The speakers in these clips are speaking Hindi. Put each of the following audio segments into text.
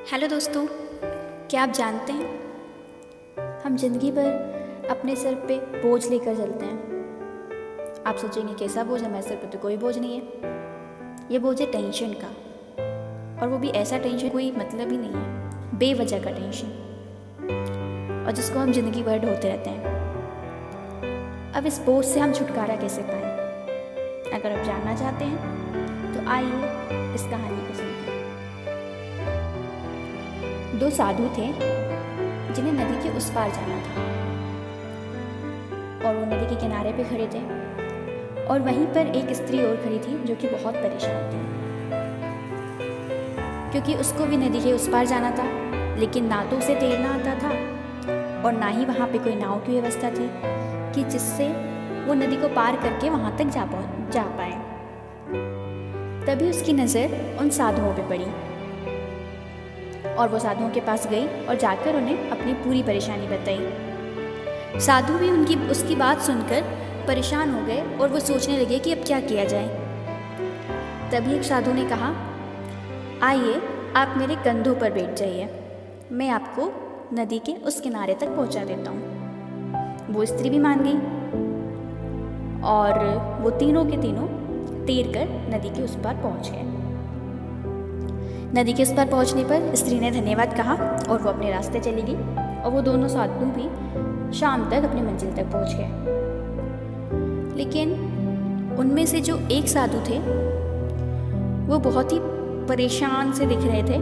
हेलो दोस्तों, क्या आप जानते हैं हम जिंदगी भर अपने सर पे बोझ लेकर चलते हैं। आप सोचेंगे कैसा बोझ, हमारे सर पे तो कोई बोझ नहीं है। ये बोझ है टेंशन का, और वो भी ऐसा टेंशन कोई मतलब ही नहीं है, बेवजह का टेंशन, और जिसको हम जिंदगी भर ढोते रहते हैं। अब इस बोझ से हम छुटकारा कैसे पाएं? अगर आप जानना चाहते हैं तो आइए इस कहानी को सुनते हैं। दो साधु थे जिन्हें नदी के उस पार जाना था, और वो नदी के किनारे पे खड़े थे, और वहीं पर एक स्त्री और खड़ी थी जो कि बहुत परेशान थी, क्योंकि उसको भी नदी के उस पार जाना था, लेकिन ना तो उसे तैरना आता था और ना ही वहाँ पे कोई नाव की व्यवस्था थी कि जिससे वो नदी को पार करके वहाँ तक जा पाए। तभी उसकी नज़र उन साधुओं पे पड़ी, और वो साधुओं के पास गई और जाकर उन्हें अपनी पूरी परेशानी बताई। साधु भी उसकी बात सुनकर परेशान हो गए, और वो सोचने लगे कि अब क्या किया जाए। तभी एक साधु ने कहा, आइए आप मेरे कंधों पर बैठ जाइए, मैं आपको नदी के उस किनारे तक पहुंचा देता हूँ। वो स्त्री भी मान गई, और वो तीनों के तीनों तैर कर नदी के उस पार पहुंच गए। नदी के उस पार पहुंचने पर स्त्री ने धन्यवाद कहा और वो अपने रास्ते चली गई, और वो दोनों साधु भी शाम तक अपनी मंजिल तक पहुंच गए। लेकिन उनमें से जो एक साधु थे वो बहुत ही परेशान से दिख रहे थे,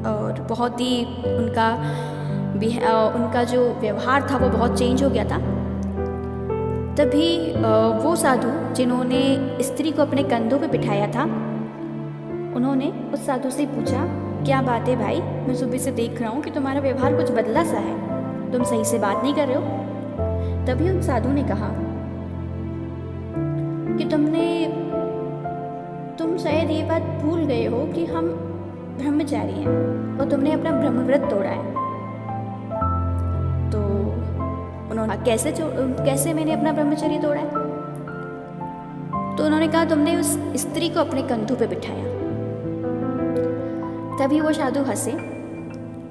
और बहुत ही उनका जो व्यवहार था वो बहुत चेंज हो गया था। तभी वो साधु जिन्होंने स्त्री को अपने कंधों पे बिठाया था, उन्होंने उस साधु से पूछा, क्या बात है भाई, मैं सुबह से देख रहा हूँ कि तुम्हारा व्यवहार कुछ बदला सा है, तुम सही से बात नहीं कर रहे हो। तभी उन साधु ने कहा कि तुम शायद ये बात भूल गए हो कि हम ब्रह्मचारी हैं, और तुमने अपना ब्रह्मव्रत तोड़ा है। तो उन्होंने कैसे मैंने अपना ब्रह्मचर्य तोड़ा है? तो उन्होंने कहा, तुमने उस स्त्री को अपने कंधों पे बिठाया। तभी वो साधु हंसे,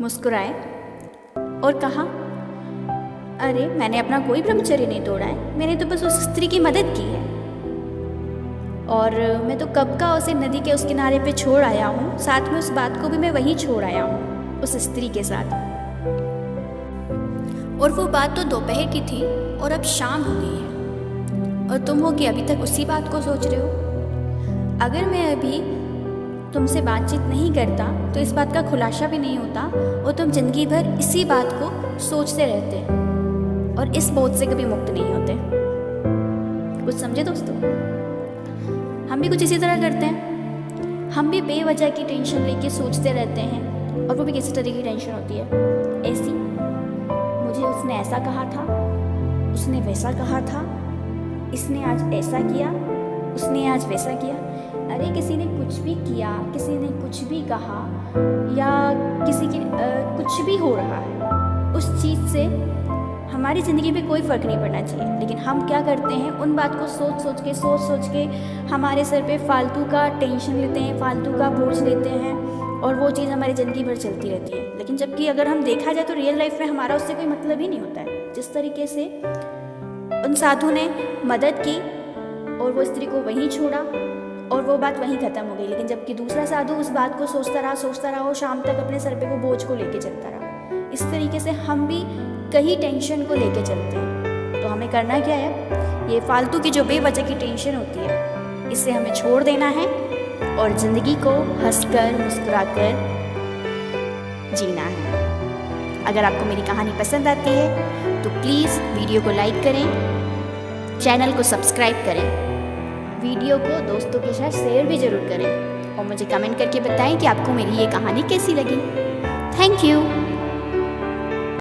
मुस्कुराए और कहा, अरे मैंने अपना कोई ब्रह्मचर्य नहीं तोड़ा है, मैंने तो बस उस स्त्री की मदद की है, और मैं तो कब का उसे नदी के उस किनारे पे छोड़ आया हूँ, साथ में उस बात को भी मैं वहीं छोड़ आया हूँ उस स्त्री के साथ। और वो बात तो दोपहर की थी और अब शाम हो गई है, और तुम हो कि अभी तक उसी बात को सोच रहे हो। अगर मैं अभी तुमसे बातचीत नहीं करता तो इस बात का खुलासा भी नहीं होता, और तुम जिंदगी भर इसी बात को सोचते रहते और इस बोझ से कभी मुक्त नहीं होते। कुछ समझे दोस्तों? हम भी कुछ इसी तरह करते हैं। हम भी बेवजह की टेंशन लेके सोचते रहते हैं, और वो भी किसी तरह की टेंशन होती है, ऐसी, मुझे उसने ऐसा कहा था, उसने वैसा कहा था, इसने आज ऐसा किया, उसने आज वैसा किया। अरे किसी ने कुछ भी किया, किसी ने कुछ भी कहा, या किसी के कुछ भी हो रहा है, उस चीज़ से हमारी ज़िंदगी पे कोई फ़र्क नहीं पड़ना चाहिए। लेकिन हम क्या करते हैं, उन बात को सोच सोच के हमारे सर पे फालतू का टेंशन लेते हैं, फालतू का बोझ लेते हैं, और वो चीज़ हमारी ज़िंदगी भर चलती रहती है। लेकिन जबकि अगर हम देखा जाए तो रियल लाइफ में हमारा उससे कोई मतलब ही नहीं होता है। जिस तरीके से उन साधु ने मदद की और वो स्त्री को वहीं छोड़ा, और वो बात वहीं ख़त्म हो गई। लेकिन जबकि दूसरा साधु उस बात को सोचता रहा और शाम तक अपने सर पे वो बोझ को लेके चलता रहा। इस तरीके से हम भी कहीं टेंशन को लेके चलते हैं। तो हमें करना क्या है, ये फालतू की जो बेवजह की टेंशन होती है, इससे हमें छोड़ देना है और ज़िंदगी को हंसकर मुस्कुराकर जीना है। अगर आपको मेरी कहानी पसंद आती है तो प्लीज़ वीडियो को लाइक करें, चैनल को सब्सक्राइब करें, वीडियो को दोस्तों के साथ शेयर भी ज़रूर करें, और मुझे कमेंट करके बताएं कि आपको मेरी ये कहानी कैसी लगी। Thank you.